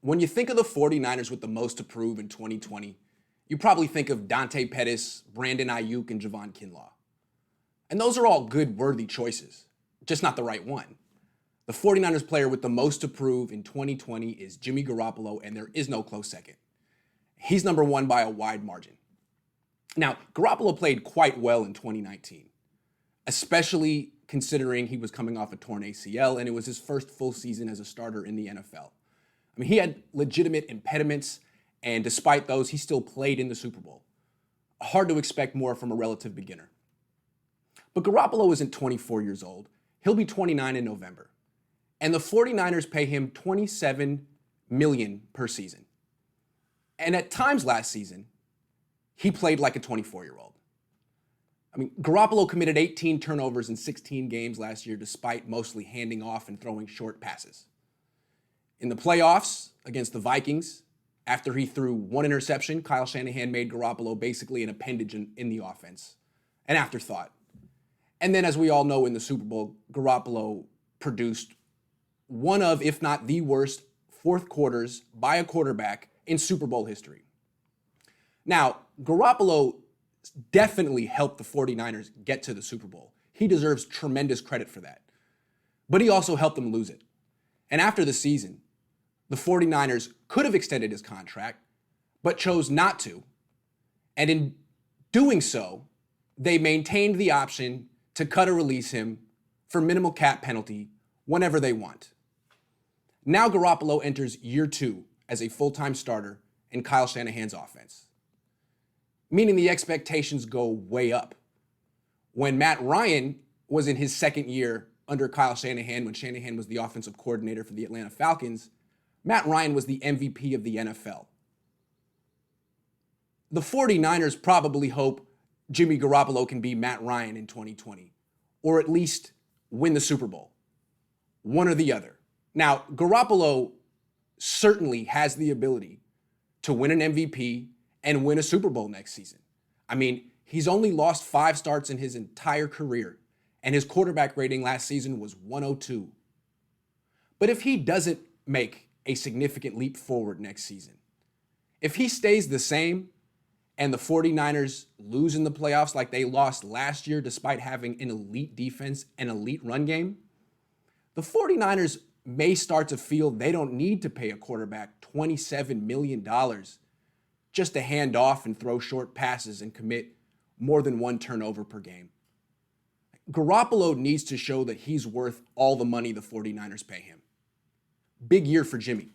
When you think of the 49ers with the most to prove in 2020, you probably think of Dante Pettis, Brandon Ayuk, and Javon Kinlaw. And those are all good, worthy choices, just not the right one. The 49ers player with the most to prove in 2020 is Jimmy Garoppolo, and there is no close second. He's number one by a wide margin. Now, Garoppolo played quite well in 2019, especially considering he was coming off a torn ACL and it was his first full season as a starter in the NFL. I mean, he had legitimate impediments, and despite those, he still played in the Super Bowl. Hard to expect more from a relative beginner. But Garoppolo isn't 24 years old. He'll be 29 in November. And the 49ers pay him $27 million per season. And at times last season, he played like a 24-year-old. I mean, Garoppolo committed 18 turnovers in 16 games last year, despite mostly handing off and throwing short passes. In the playoffs against the Vikings, after he threw one interception, Kyle Shanahan made Garoppolo basically an appendage in the offense, an afterthought. And then, as we all know, in the Super Bowl, Garoppolo produced one of, if not the worst, fourth quarters by a quarterback in Super Bowl history. Now, Garoppolo definitely helped the 49ers get to the Super Bowl. He deserves tremendous credit for that. But he also helped them lose it. And after the season, the 49ers could have extended his contract, but chose not to. And in doing so, they maintained the option to cut or release him for minimal cap penalty whenever they want. Now Garoppolo enters year 2 as a full-time starter in Kyle Shanahan's offense, meaning the expectations go way up. When Matt Ryan was in his second year under Kyle Shanahan, when Shanahan was the offensive coordinator for the Atlanta Falcons, Matt Ryan was the MVP of the NFL. The 49ers probably hope Jimmy Garoppolo can be Matt Ryan in 2020, or at least win the Super Bowl. One or the other. Now, Garoppolo certainly has the ability to win an MVP and win a Super Bowl next season. I mean, he's only lost 5 starts in his entire career, and his quarterback rating last season was 102. But if he doesn't make a significant leap forward next season, if he stays the same and the 49ers lose in the playoffs like they lost last year despite having an elite defense and elite run game, the 49ers may start to feel they don't need to pay a quarterback $27 million just to hand off and throw short passes and commit more than 1 turnover per game. Garoppolo needs to show that he's worth all the money the 49ers pay him. Big year for Jimmy.